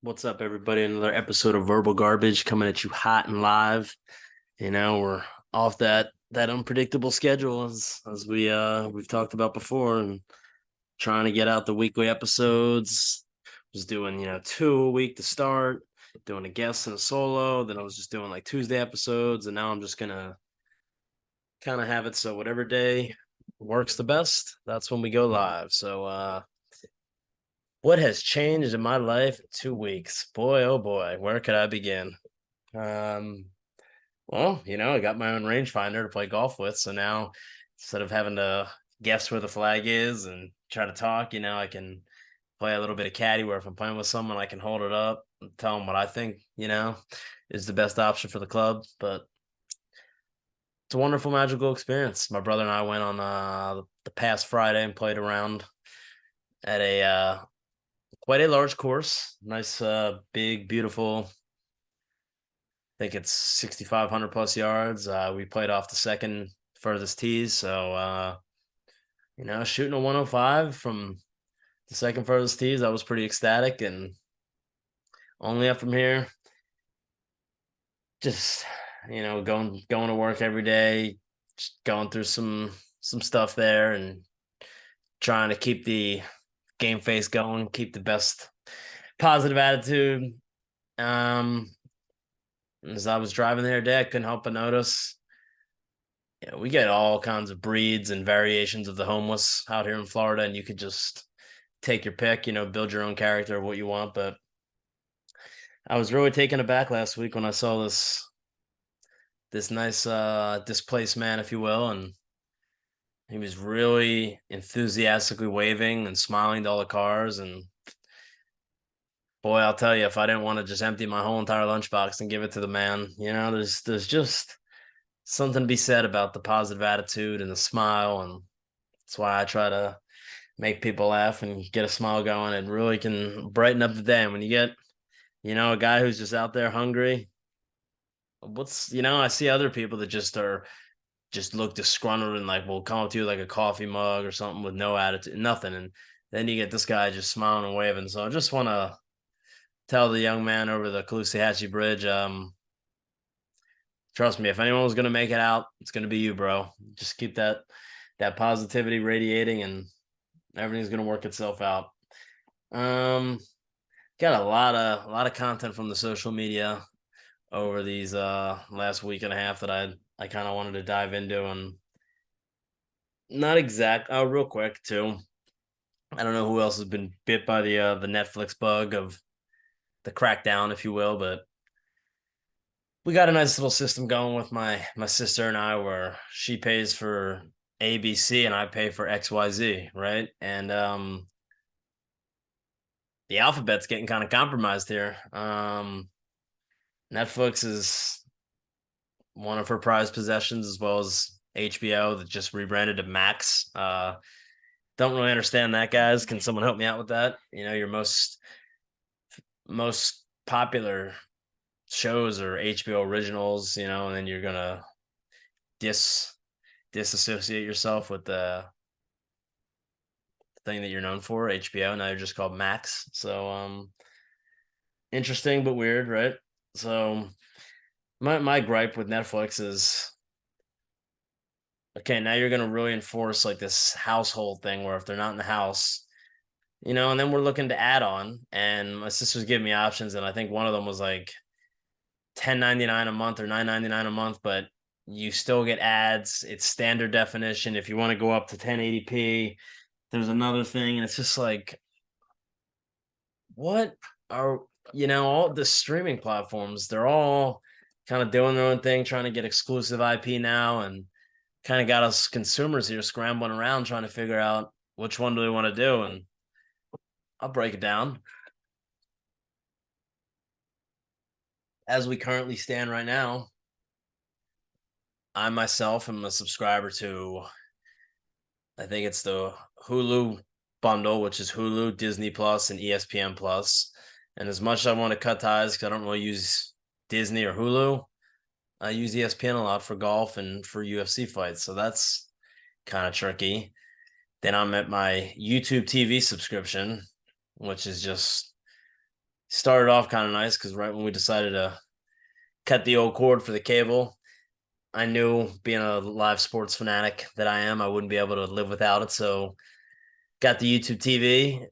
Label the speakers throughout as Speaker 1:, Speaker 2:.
Speaker 1: What's up, everybody? Another episode of Verbal Garbage coming at you hot and live. We're off that unpredictable schedule as we've talked about before, and trying to get out the weekly episodes. Was doing two a week to start, doing a guest and a solo. Then I was just doing like Tuesday episodes, and now I'm just gonna kind of have it so whatever day works the best, that's when we go live. What has changed in my life in 2 weeks? Boy, oh boy, where could I begin? Um, I got my own rangefinder to play golf with. So now instead of having to guess where the flag is and try to talk, I can play a little bit of caddy where if I'm playing with someone, I can hold it up and tell them what I think, is the best option for the club. But it's a wonderful, magical experience. My brother and I went on the past Friday and played around at a quite a large course. Nice, big, beautiful. I think it's 6,500 plus yards. We played off the second furthest tees. Shooting a 105 from the second furthest tees, I was pretty ecstatic. And only up from here, just, going to work every day, just going through some stuff there and trying to keep the game face going, keep the best positive attitude. Um, as I was driving there today, I couldn't help but notice, we get all kinds of breeds and variations of the homeless out here in Florida, and you could just take your pick, build your own character of what you want. But I was really taken aback last week when I saw this nice displaced man, if you will, and he was really enthusiastically waving and smiling to all the cars. And boy, I'll tell you, if I didn't want to just empty my whole entire lunchbox and give it to the man, there's just something to be said about the positive attitude and the smile. And that's why I try to make people laugh and get a smile going. It really can brighten up the day. And when you get, a guy who's just out there hungry, I see other people that just look disgruntled and like will come up to you like a coffee mug or something with no attitude, nothing. And then you get this guy just smiling and waving. So I just want to tell the young man over the Caloosahatchee Bridge, trust me, if anyone was going to make it out, it's going to be you, bro. Just keep that positivity radiating, and everything's going to work itself out. Um, got a lot of content from the social media over these last week and a half that I kind of wanted to dive into, and not exact. Oh, real quick too. I don't know who else has been bit by the Netflix bug of the crackdown, if you will, but we got a nice little system going with my sister and I, where she pays for ABC and I pay for XYZ, right? And the alphabet's getting kind of compromised here. Netflix is one of her prized possessions, as well as HBO that just rebranded to Max. Don't really understand that, guys. Can someone help me out with that? Your most popular shows are HBO originals, and then you're gonna dis disassociate yourself with the thing that you're known for, HBO. Now you're just called Max. So interesting but weird, right? So my gripe with Netflix is, okay, now you're gonna really enforce like this household thing where if they're not in the house, and then we're looking to add on, and my sister's giving me options, and I think one of them was like 10.99 a month or 9.99 a month, but you still get ads. It's standard definition. If you want to go up to 1080p, there's another thing, and it's just like, what are all the streaming platforms? They're all kind of doing their own thing, trying to get exclusive IP now, and kind of got us consumers here scrambling around trying to figure out which one do we want to do. And I'll break it down. As we currently stand right now, I myself am a subscriber to, I think it's the Hulu bundle, which is Hulu, Disney Plus, and ESPN Plus. And as much as I want to cut ties because I don't really use Disney or Hulu, I use ESPN a lot for golf and for UFC fights. So that's kind of tricky. Then I'm at my YouTube TV subscription, which is just Started off kind of nice because right when we decided to cut the old cord for the cable, I knew being a live sports fanatic that I am, I wouldn't be able to live without it. So got the YouTube TV,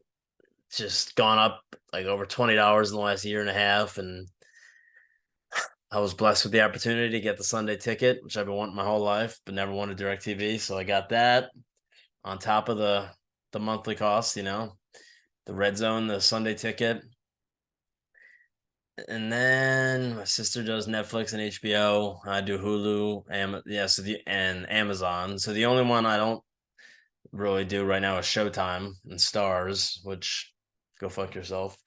Speaker 1: just gone up like over $20 in the last year and a half. And I was blessed with the opportunity to get the Sunday ticket, which I've been wanting my whole life, but never wanted DirecTV. So I got that on top of the monthly cost, the Red Zone, the Sunday ticket. And then my sister does Netflix and HBO. I do Hulu, and Amazon. So the only one I don't really do right now is Showtime and Stars, which go fuck yourself.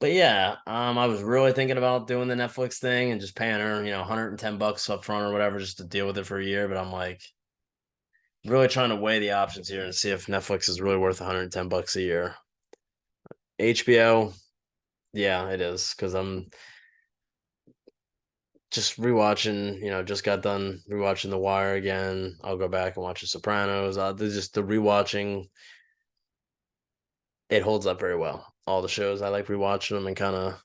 Speaker 1: But yeah, I was really thinking about doing the Netflix thing and just paying her, $110 up front or whatever just to deal with it for a year. But I'm like really trying to weigh the options here and see if Netflix is really worth $110 a year. HBO, yeah, it is because I'm just rewatching, just got done rewatching The Wire again. I'll go back and watch The Sopranos. Just the rewatching, it holds up very well. All the shows I like rewatching them and kind of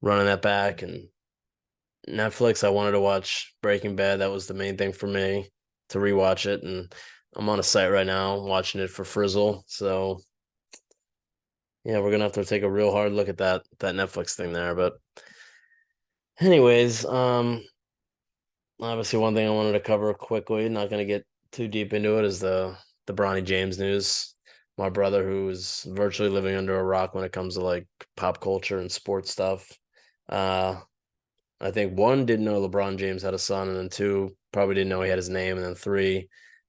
Speaker 1: running that back. And Netflix, I wanted to watch Breaking Bad. That was the main thing for me to rewatch it. And I'm on a site right now watching it for Frizzle. So yeah, we're gonna have to take a real hard look at that Netflix thing there. But anyways, obviously, one thing I wanted to cover quickly, not going to get too deep into it, is the Bronny James news. My brother, who's virtually living under a rock when it comes to like pop culture and sports stuff. Uh, I think one, didn't know LeBron James had a son, and then two, probably didn't know he had his name, and then three,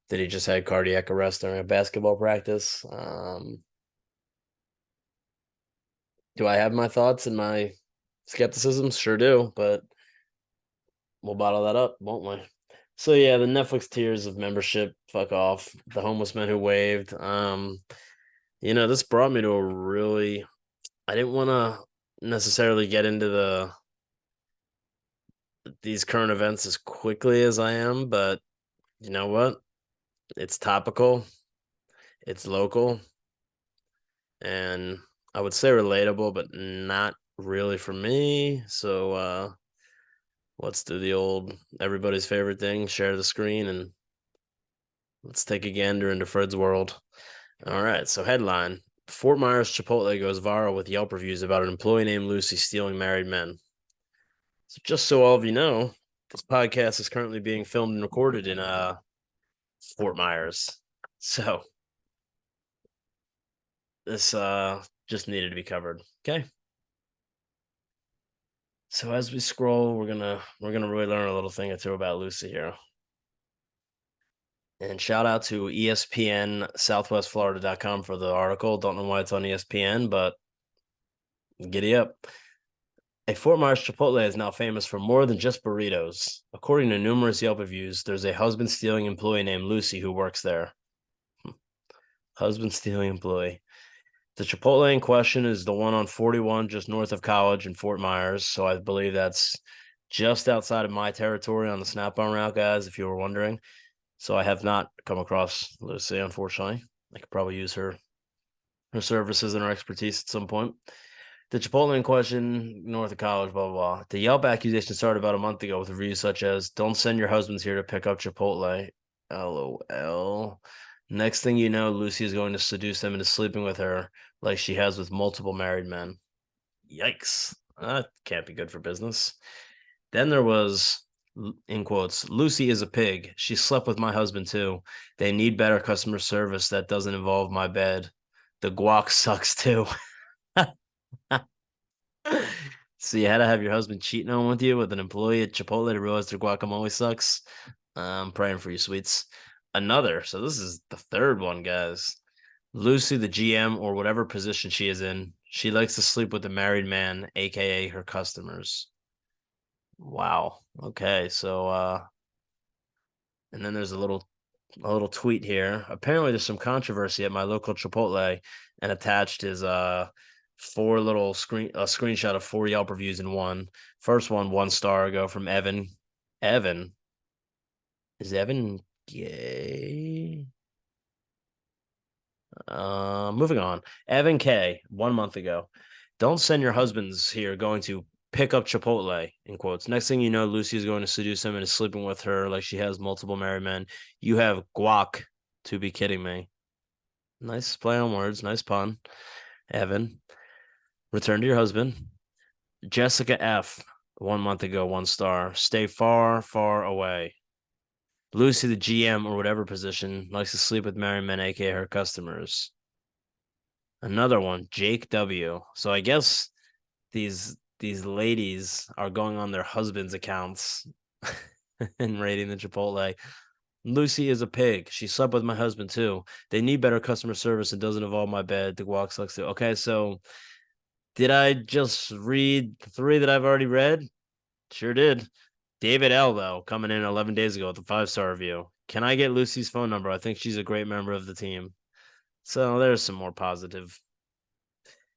Speaker 1: that he just had cardiac arrest during a basketball practice. Do I have my thoughts and my skepticism? Sure do, but we'll bottle that up, won't we? So yeah, the Netflix tiers of membership, fuck off. The homeless men who waved. This brought me to a really I didn't want to necessarily get into these current events as quickly as I am, but you know what? It's topical, it's local, and I would say relatable, but not really for me. So let's do the old everybody's favorite thing, share the screen, and let's take a gander into Fred's world. All right, so headline: Fort Myers Chipotle goes viral with Yelp reviews about an employee named Lucy stealing married men. So just so all of you know, this podcast is currently being filmed and recorded in Fort Myers. So this just needed to be covered. Okay. So as we scroll, we're gonna really learn a little thing or two about Lucy here. And shout out to ESPN Southwestflorida.com for the article. Don't know why it's on ESPN, but giddy up. A Fort Myers Chipotle is now famous for more than just burritos. According to numerous Yelp reviews, there's a husband stealing employee named Lucy who works there. Husband stealing employee. The Chipotle in question is the one on 41 just north of College in Fort Myers. So I believe that's just outside of my territory on the Snap on route, guys, if you were wondering. So I have not come across Lucy, unfortunately. I could probably use her services and her expertise at some point. The Chipotle in question, north of College, blah, blah, blah. The Yelp accusation started about a month ago with reviews such as, "Don't send your husbands here to pick up Chipotle. LOL. Next thing you know, Lucy is going to seduce them into sleeping with her like she has with multiple married men." Yikes. That can't be good for business. Then there was, in quotes, "Lucy is a pig. She slept with my husband too. They need better customer service that doesn't involve my bed. The guac sucks too." So you had to have your husband cheating on with you with an employee at Chipotle to realize their guacamole sucks. I'm praying for you, sweets. Another. So this is the third one, guys. Lucy, the GM or whatever position she is in, she likes to sleep with a married man, aka her customers. Wow. Okay. So and then there's a little tweet here. Apparently there's some controversy at my local Chipotle, and attached is a screenshot of 4 Yelp reviews in one. First one star ago from Evan. Evan. Is Evan gay? Moving on. Evan K, 1 month ago. Don't send your husbands here going to pick up Chipotle, in quotes. Next thing you know, Lucy is going to seduce him and is sleeping with her like she has multiple married men. You have guac to be kidding me. Nice play on words. Nice pun. Evan, return to your husband. Jessica F. 1 month ago, 1 star. Stay far, far away. Lucy, the GM or whatever position, likes to sleep with married men, aka her customers. Another one, Jake W. So I guess these ladies are going on their husbands' accounts and rating the Chipotle. Lucy is a pig. She slept with my husband too. They need better customer service. It doesn't involve my bed. The guac sucks too. Okay, so did I just read the 3 that I've already read? Sure did. David L, though, coming in 11 days ago with a 5-star review. Can I get Lucy's phone number? I think she's a great member of the team. So there's some more positive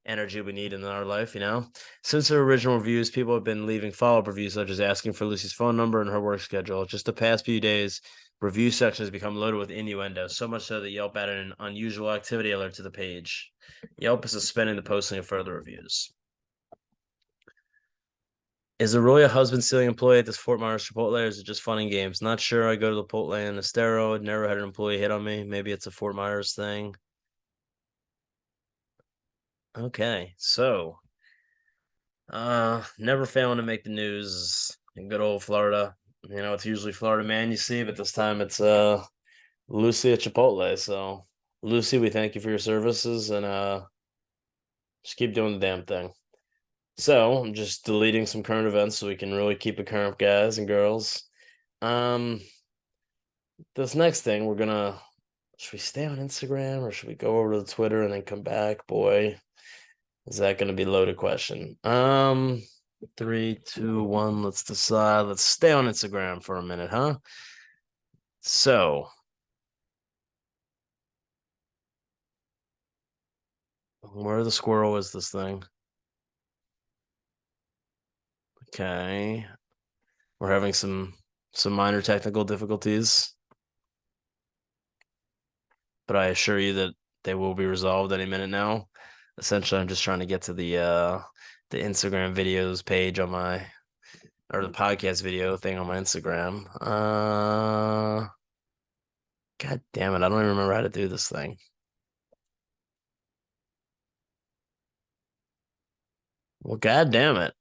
Speaker 1: energy we need in our life, you know? Since her original reviews, people have been leaving follow-up reviews, such as asking for Lucy's phone number and her work schedule. Just the past few days, review section has become loaded with innuendo, so much so that Yelp added an unusual activity alert to the page. Yelp is suspending the posting of further reviews. Is there really a husband stealing employee at this Fort Myers Chipotle, or is it just fun and games? Not sure. I go to the Chipotle in Estero. Never had an employee hit on me. Maybe it's a Fort Myers thing. Okay, so never failing to make the news in good old Florida. You know, it's usually Florida man you see, but this time it's Lucy at Chipotle. So Lucy, we thank you for your services and just keep doing the damn thing. So I'm just deleting some current events so we can really keep it current, guys and girls. This next thing should we stay on Instagram or should we go over to the Twitter and then come back? Boy, is that gonna be a loaded question. 3, 2, 1, let's decide. Let's stay on Instagram for a minute, huh? So where the squirrel is this thing? Okay. We're having some minor technical difficulties, but I assure you that they will be resolved any minute now. Essentially, I'm just trying to get to the Instagram videos page on my or the podcast video thing on my Instagram. God damn it, I don't even remember how to do this thing. Well, god damn it.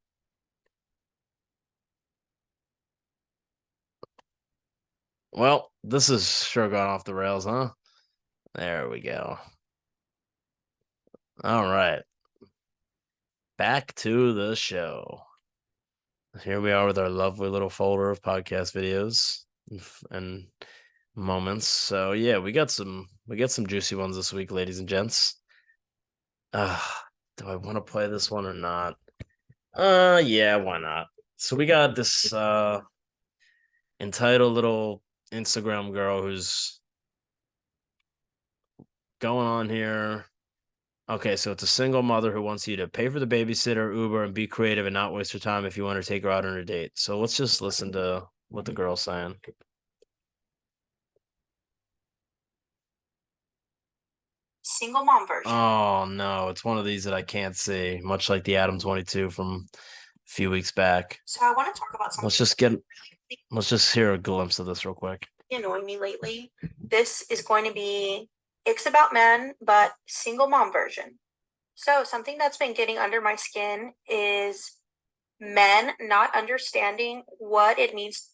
Speaker 1: Well, this is sure gone off the rails, huh? There we go. All right. Back to the show. Here we are with our lovely little folder of podcast videos and moments. So yeah, we got some juicy ones this week, ladies and gents. Do I want to play this one or not? Yeah, why not? So we got this entitled little Instagram girl who's going on here. Okay, so it's a single mother who wants you to pay for the babysitter, Uber, and be creative and not waste her time if you want to take her out on a date. So let's just listen to what the girl's saying.
Speaker 2: Single mom version.
Speaker 1: Oh no, it's one of these that I can't see, much like the Adam 22 from a few weeks back.
Speaker 2: So I want to talk about something.
Speaker 1: Let's just hear a glimpse of this real quick.
Speaker 2: Annoying me lately. This is going to be It's About Men, but single mom version. So something that's been getting under my skin is men not understanding what it means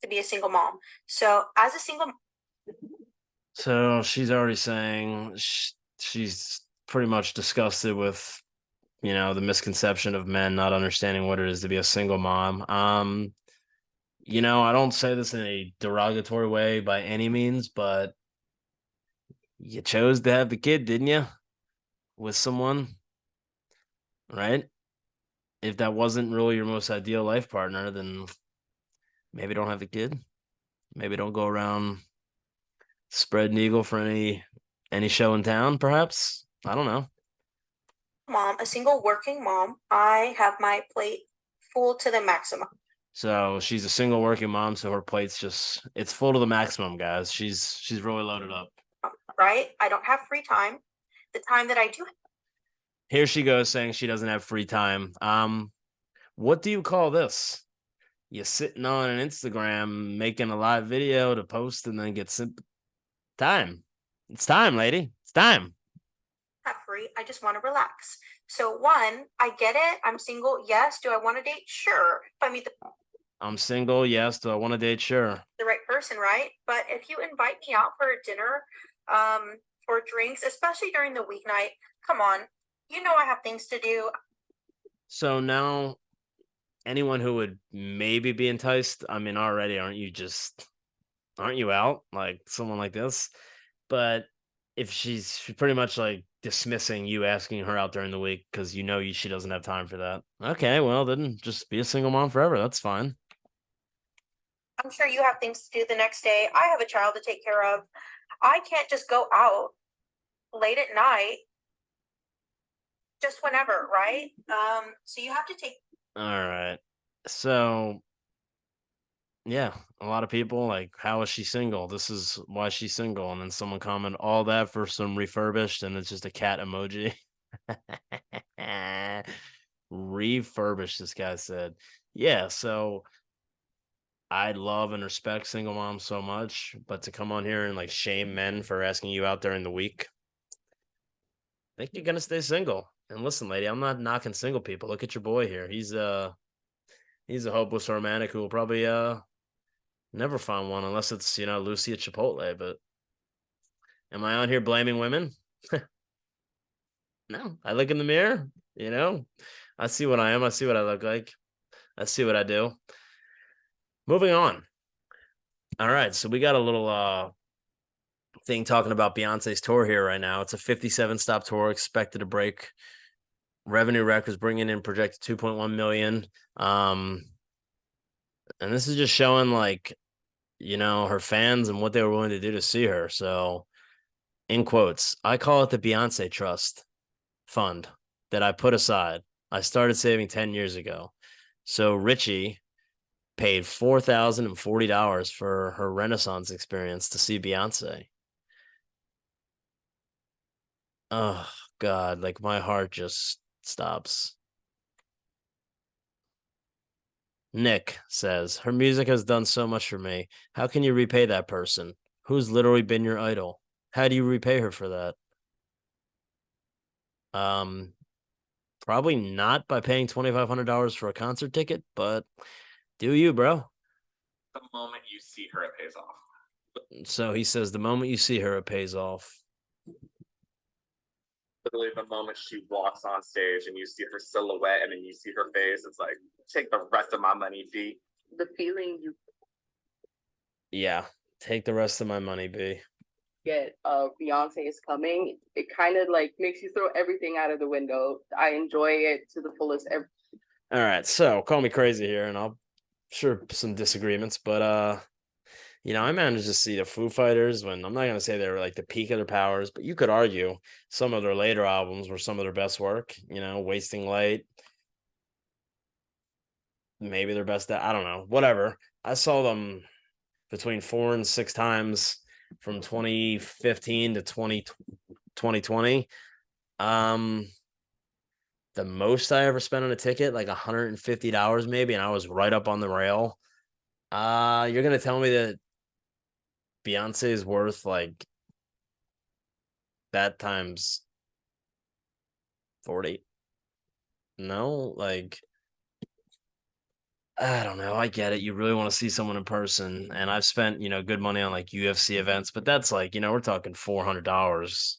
Speaker 2: to be a single mom. So as a single
Speaker 1: So she's already saying she's pretty much disgusted with, you know, the misconception of men not understanding what it is to be a single mom. You know, I don't say this in a derogatory way by any means, but you chose to have the kid, didn't you? With someone, right? If that wasn't really your most ideal life partner, then maybe don't have the kid. Maybe don't go around spreading eagle for any show in town, perhaps. I don't know.
Speaker 2: mom, a single working mom, I have my plate full to the maximum.
Speaker 1: So she's a single working mom, so her plate's it's full to the maximum, guys. She's really loaded up.
Speaker 2: Right? I don't have free time. The time that I do
Speaker 1: Here she goes saying she doesn't have free time. What do you call this? You're sitting on an Instagram making a live video to post and then get time. It's time, lady. It's time.
Speaker 2: Not free. I just want to relax. So one, I get it. I'm single. Yes. Do I want to date? Sure. If I meet
Speaker 1: I'm single. Yes. Do I want to date? Sure.
Speaker 2: the right person, right? But if you invite me out for a dinner, or drinks, especially during the weeknight, come on. You know I have things to do.
Speaker 1: So now, anyone who would maybe be enticed, I mean, already aren't you out like someone like this? But if she's pretty much like dismissing you asking her out during the week because she doesn't have time for that. Okay, well then just be a single mom forever. That's fine.
Speaker 2: I'm sure you have things to do the next day. I have a child to take care of. I can't just go out late at night just whenever, right? So you have to take
Speaker 1: All right. So yeah, a lot of people like, how is she single? This is why she's single. And then someone commented all that for some refurbished, and it's just a cat emoji. Refurbished, this guy said. Yeah, so I love and respect single moms so much, but to come on here and like shame men for asking you out during the week, I think you're gonna stay single. And listen, lady, I'm not knocking single people. Look at your boy here. He's a hopeless romantic who will probably never find one unless it's Lucy at Chipotle. But am I on here blaming women? No. I look in the mirror, I see what I am, I see what I look like, I see what I do. Moving on. All right, so we got a little thing talking about Beyonce's tour here right now. It's a 57 stop tour expected to break revenue records, bringing in projected 2.1 million. And this is just showing like, her fans and what they were willing to do to see her. So, in quotes, I call it the Beyonce Trust Fund that I put aside. I started saving 10 years ago. So Richie paid $4,040 for her Renaissance experience to see Beyonce. Oh God, like my heart just stops. Nick says, her music has done so much for me. How can you repay that person who's literally been your idol? How do you repay her for that? Um, Probably not by paying $2,500 for a concert ticket, but do you, bro?
Speaker 3: The moment you see her, it pays off.
Speaker 1: So he says the moment you see her, it pays off.
Speaker 3: Literally, the moment she walks on stage and you see her silhouette and then you see her face, it's like, take the rest of my money, B.
Speaker 4: The feeling you
Speaker 1: Yeah, take the rest of my money, B.
Speaker 4: get of Beyonce is coming, it kind of like makes you throw everything out of the window. I enjoy it to the fullest.
Speaker 1: All right, so call me crazy here, and I'll sure some disagreements, but I managed to see the Foo Fighters when I'm not gonna say they were like the peak of their powers, but you could argue some of their later albums were some of their best work. Wasting Light, maybe their best. I don't know, whatever. I saw them between 4 and 6 times from 2015 to 2020. The most I ever spent on a ticket, like $150 maybe, and I was right up on the rail. You're gonna tell me that Beyonce is worth like that times 40? No, like I don't know. I get it. You really want to see someone in person, and I've spent good money on like UFC events, but that's like we're talking $400.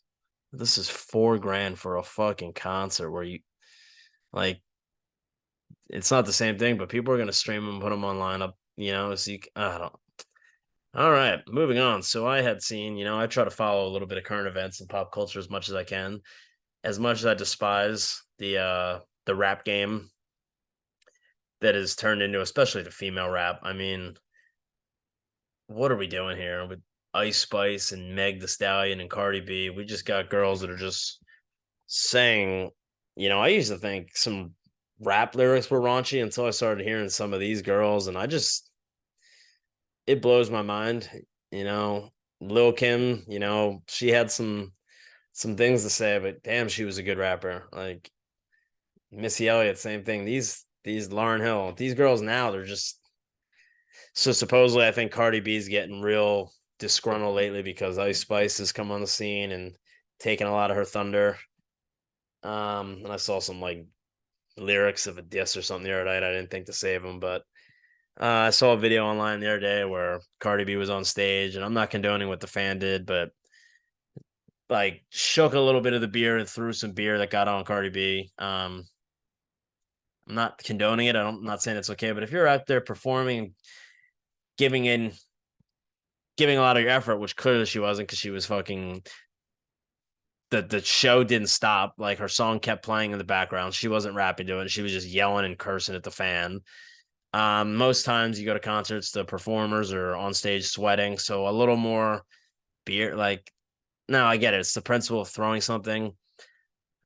Speaker 1: This is $4,000 for a fucking concert where you like it's not the same thing, but people are gonna stream them, put them online up, so I don't. All right, moving on. So I had seen, I try to follow a little bit of current events and pop culture as much as I can. As much as I despise the rap game that is turned into, especially the female rap. I mean, what are we doing here with Ice Spice and Meg the Stallion and Cardi B? We just got girls that are just saying, I used to think some rap lyrics were raunchy until I started hearing some of these girls, and it blows my mind. Lil Kim, she had some some things to say, but damn, she was a good rapper. Like Missy Elliott, same thing. These Lauryn Hill, these girls now, they're just so supposedly I think Cardi B's getting real disgruntled lately because Ice Spice has come on the scene and taken a lot of her thunder. And I saw some like lyrics of a diss or something the other night. I didn't think to save them, but I saw a video online the other day where Cardi B was on stage, and I'm not condoning what the fan did, but like shook a little bit of the beer and threw some beer that got on Cardi B. I'm not condoning it. I'm not saying it's okay, but if you're out there performing, giving in, giving a lot of your effort, which clearly she wasn't because she was fucking. The show didn't stop. Like her song kept playing in the background. She wasn't rapping to it. She was just yelling and cursing at the fan. Most times you go to concerts, the performers are on stage sweating, so a little more beer. Like, no, I get it. It's the principle of throwing something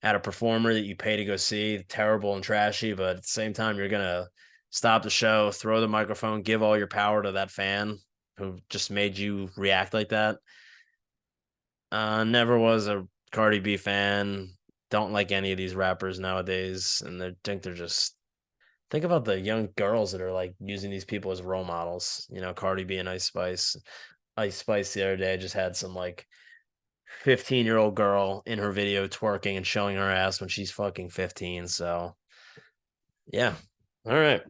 Speaker 1: at a performer that you pay to go see, terrible and trashy, but at the same time, you're gonna stop the show, throw the microphone, give all your power to that fan who just made you react like that. Never was a Cardi B fan. Don't like any of these rappers nowadays, and they think they're just think about the young girls that are like using these people as role models. You know, Cardi B and Ice Spice. Ice Spice the other day just had some like 15-year-old girl in her video twerking and showing her ass when she's fucking 15. So, yeah. All right.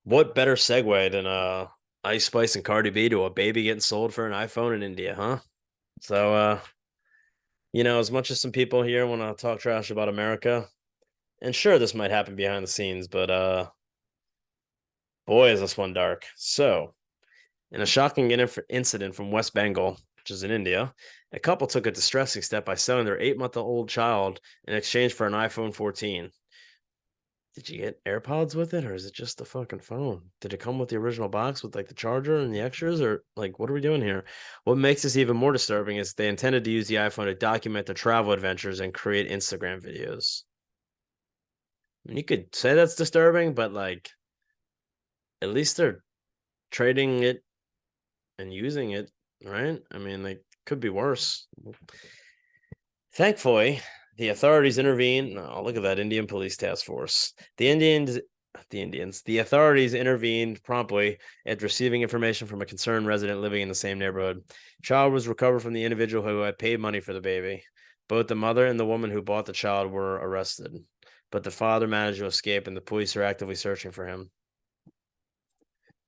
Speaker 1: What better segue than Ice Spice and Cardi B to a baby getting sold for an iPhone in India, huh? So, you know, as much as some people here want to talk trash about America, and sure, this might happen behind the scenes, but boy, is this one dark. So, in a shocking incident from West Bengal, which is in India, a couple took a distressing step by selling their 8-month-old child in exchange for an iPhone 14. Did you get AirPods with it, or is it just the fucking phone? Did it come with the original box with like the charger and the extras, or like what are we doing here? What makes this even more disturbing is they intended to use the iPhone to document their travel adventures and create Instagram videos. I mean, you could say that's disturbing, but like at least they're trading it and using it, right? I mean, they could be worse. Thankfully, the authorities intervened. Oh, look at that Indian police task force. The authorities intervened promptly after receiving information from a concerned resident living in the same neighborhood. Child was recovered from the individual who had paid money for the baby. Both the mother and the woman who bought the child were arrested, but the father managed to escape, and the police are actively searching for him.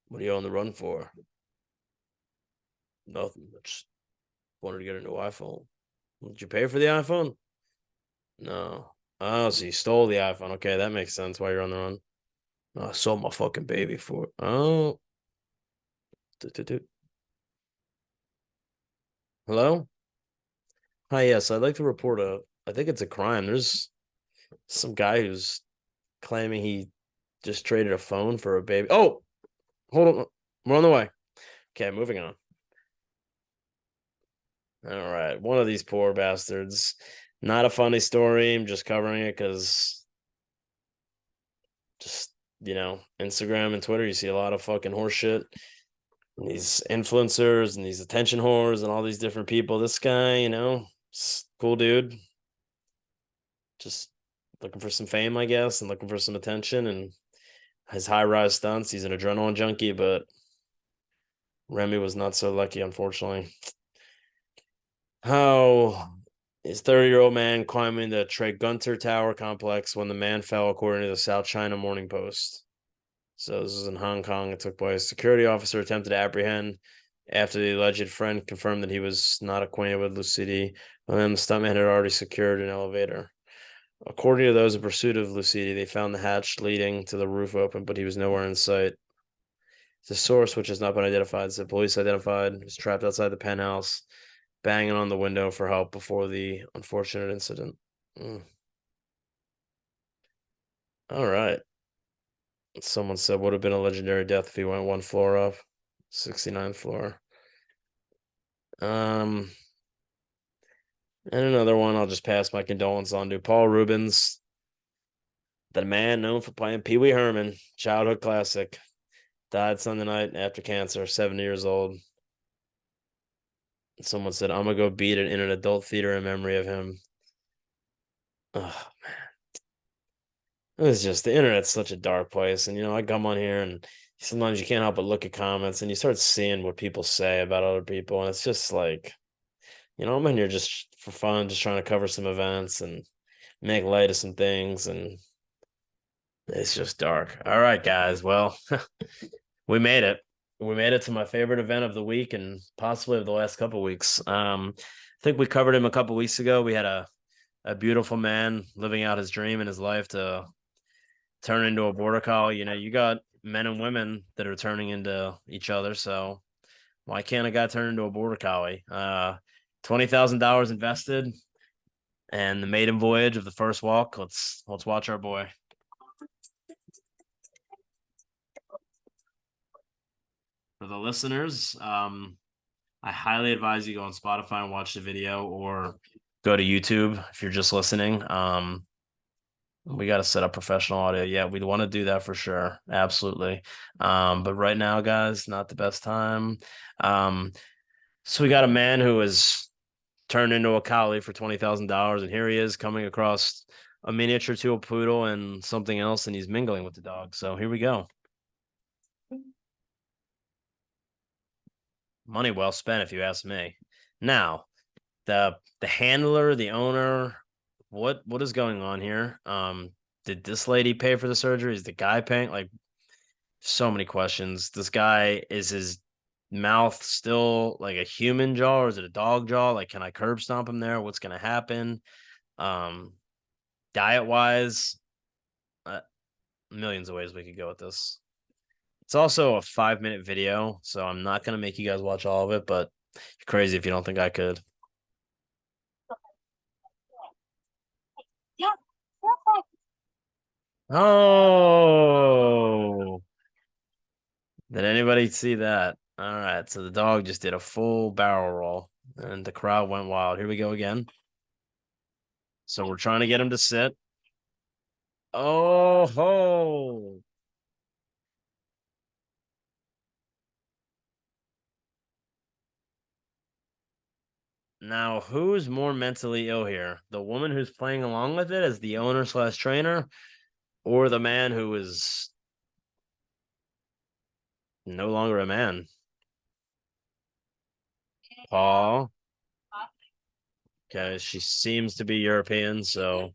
Speaker 1: What are you on the run for? Nothing. I just wanted to get a new iPhone. Did you pay for the iPhone? No. Oh, so you stole the iPhone. Okay, that makes sense why you're on the run. Oh, I sold my fucking baby for it. Oh. Hello? Hi, yes, I'd like to report I think it's a crime. There's some guy who's claiming he just traded a phone for a baby. Oh, hold on. We're on the way. Okay, moving on. All right. One of these poor bastards. Not a funny story. I'm just covering it because just, you know, Instagram and Twitter, you see a lot of fucking horse shit. And these influencers and these attention whores and all these different people. This guy, you know, cool dude. Just looking for some fame, I guess, and looking for some attention and his high rise stunts. He's an adrenaline junkie, but Remy was not so lucky, unfortunately. How is 30-year-old man climbing the Tregunter Tower complex when the man fell, according to the South China Morning Post. So this is in Hong Kong. It took place. Security officer attempted to apprehend after the alleged friend confirmed that he was not acquainted with Lucidi, and then the stuntman had already secured an elevator. According to those in pursuit of Lucidi, they found the hatch leading to the roof open, but he was nowhere in sight. The source, which has not been identified, said police identified was trapped outside the penthouse, banging on the window for help before the unfortunate incident. All right. Someone said would have been a legendary death if he went one floor up, 69th floor. And another one I'll just pass my condolence on to Paul Rubens, the man known for playing Pee Wee Herman, childhood classic, died Sunday night after cancer, 70 years old. Someone said, I'm gonna go beat it in an adult theater in memory of him. Oh man. It's just the internet's such a dark place. And I come on here and sometimes you can't help but look at comments and you start seeing what people say about other people. And it's just like, I'm in here just for fun, just trying to cover some events and make light of some things. And it's just dark. All right, guys. Well, we made it. We made it to my favorite event of the week and possibly of the last couple weeks. I think we covered him a couple weeks ago. We had a beautiful man living out his dream in his life to turn into a border collie. You got men and women that are turning into each other. So why can't a guy turn into a border collie? $20,000 invested and the maiden voyage of the first walk. Let's watch our boy. For the listeners, I highly advise you go on Spotify and watch the video or go to YouTube if you're just listening. We got to set up professional audio. Yeah, we'd want to do that for sure. Absolutely. But right now, guys, not the best time. So we got a man who was turned into a collie for $20,000, and here he is coming across a miniature to a poodle and something else, and he's mingling with the dog. So here we go. Money well spent, if you ask me. Now, the handler, the owner, what is going on here? Did this lady pay for the surgery? Is the guy paying? Like, so many questions. This guy, is his mouth still like a human jaw or is it a dog jaw? Like, can I curb stomp him there? What's gonna happen? Diet wise, millions of ways we could go with this. It's also a 5-minute video, so I'm not gonna make you guys watch all of it, but you're crazy if you don't think I could. Oh, did anybody see that? All right, so the dog just did a full barrel roll and the crowd went wild. Here we go again. So we're trying to get him to sit. Oh ho. Now, who's more mentally ill here? The woman who's playing along with it as the owner slash trainer, or the man who is no longer a man? Paul. Okay, she seems to be European, so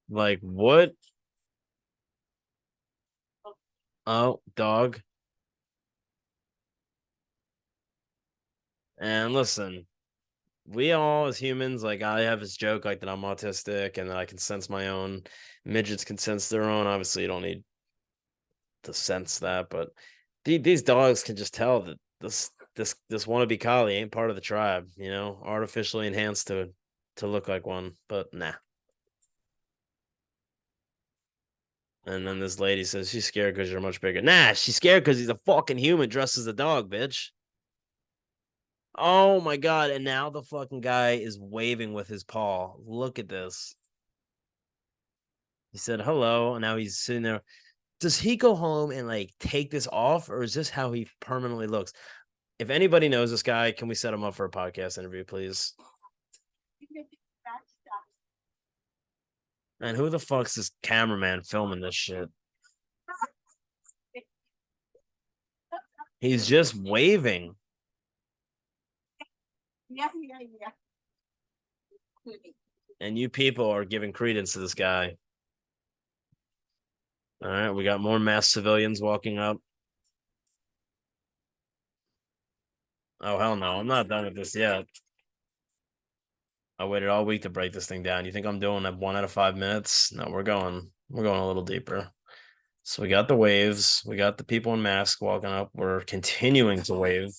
Speaker 1: like what? Oh, dog. And listen, we all as humans, like I have this joke like that I'm autistic and that I can sense my own. Midgets can sense their own. Obviously, you don't need to sense that, but these dogs can just tell that this wannabe collie ain't part of the tribe, artificially enhanced to look like one, but nah. And then this lady says she's scared because you're much bigger. Nah, she's scared because he's a fucking human dressed as a dog, bitch. Oh my god! And now the fucking guy is waving with his paw. Look at this. He said hello, and now he's sitting there. Does he go home and like take this off, or is this how he permanently looks? If anybody knows this guy, can we set him up for a podcast interview, please? And who the fuck's this cameraman filming this shit? He's just waving.
Speaker 5: Yeah.
Speaker 1: And you people are giving credence to this guy. All right, we got more masked civilians walking up. Oh, hell no. I'm not done with this yet. I waited all week to break this thing down. You think I'm doing that 1 out of 5 minutes? No, we're going a little deeper. So we got the waves. We got the people in masks walking up. We're continuing to wave.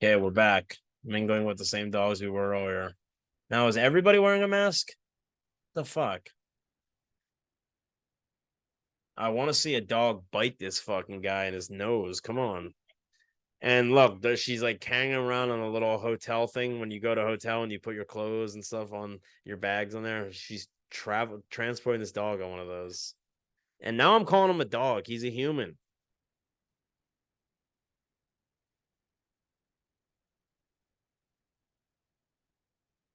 Speaker 1: Okay, we're back. Mingling with the same dogs we were earlier. Now, is everybody wearing a mask? The fuck? I want to see a dog bite this fucking guy in his nose. Come on. And look, she's like hanging around on a little hotel thing when you go to a hotel and you put your clothes and stuff on your bags on there. She's transporting this dog on one of those. And now I'm calling him a dog. He's a human.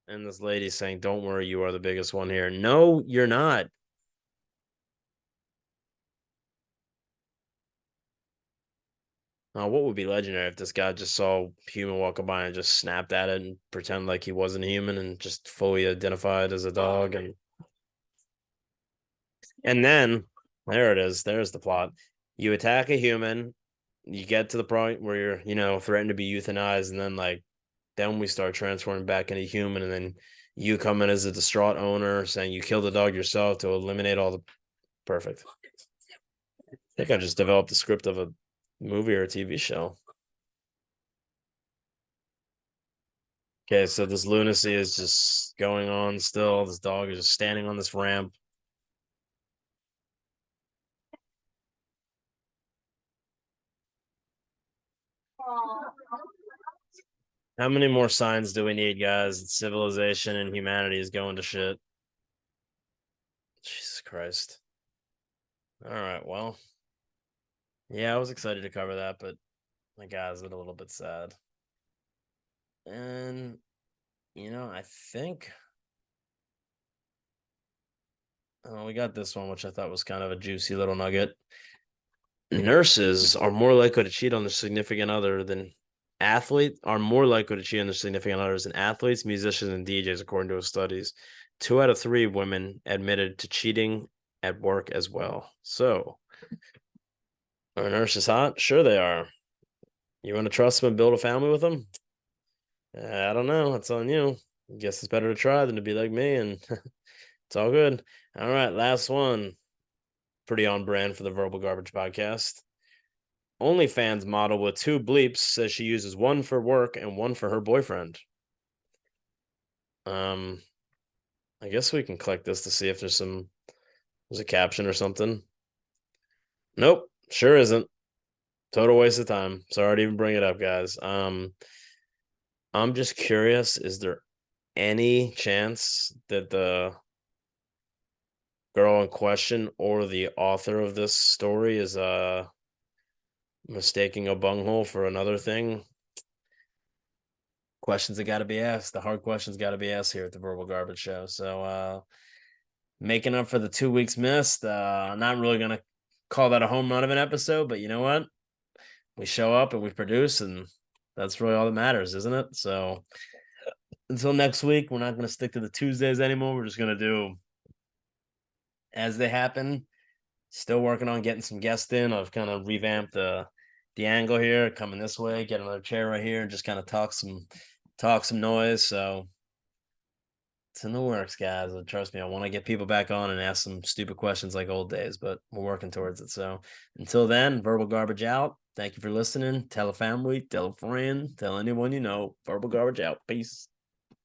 Speaker 1: And this lady's saying, "Don't worry, you are the biggest one here." No, you're not. What would be legendary if this guy just saw a human walking by and just snapped at it and pretend like he wasn't human and just fully identified as a dog, and then there it is. There's the plot. You attack a human, you get to the point where you're, threatened to be euthanized, and then we start transforming back into human, and then you come in as a distraught owner saying you killed the dog yourself to eliminate all the perfect. I think I just developed the script of a movie or a TV show. Okay, so this lunacy is just going on still. This dog is just standing on this ramp. How many more signs do we need, guys? Civilization and humanity is going to shit. Jesus Christ. All right, well. Yeah, I was excited to cover that, but my guy's a little bit sad. And, I think we got this one, which I thought was kind of a juicy little nugget. Nurses are more likely to cheat on their significant other than athletes, musicians, and DJs, according to his studies. 2 out of 3 women admitted to cheating at work as well. So, are nurses hot? Sure they are. You want to trust them and build a family with them? I don't know. It's on you. I guess it's better to try than to be like me, and it's all good. All right, last one. Pretty on brand for the Verbal Garbage Podcast. OnlyFans model with 2 bleeps says she uses one for work and one for her boyfriend. I guess we can click this to see if there's a caption or something. Nope, sure isn't. Total waste of time. Sorry to even bring it up, guys. I'm just curious, is there any chance that the girl in question or the author of this story is mistaking a bunghole for another thing? Questions that got to be asked. The hard questions got to be asked here at the Verbal Garbage Show. So making up for the 2 weeks missed. I'm not really gonna call that a home run of an episode, but you know what? We show up and we produce, and that's really all that matters, isn't it? So until next week, we're not going to stick to the Tuesdays anymore. We're just going to do as they happen. Still working on getting some guests in. I've kind of revamped the angle here, coming this way, get another chair right here, and just kind of talk some noise. So it's in the works, guys. Trust me, I want to get people back on and ask some stupid questions like old days, but we're working towards it. So until then, Verbal Garbage out. Thank you for listening. Tell a family, tell a friend, tell anyone you know. Verbal Garbage out. Peace.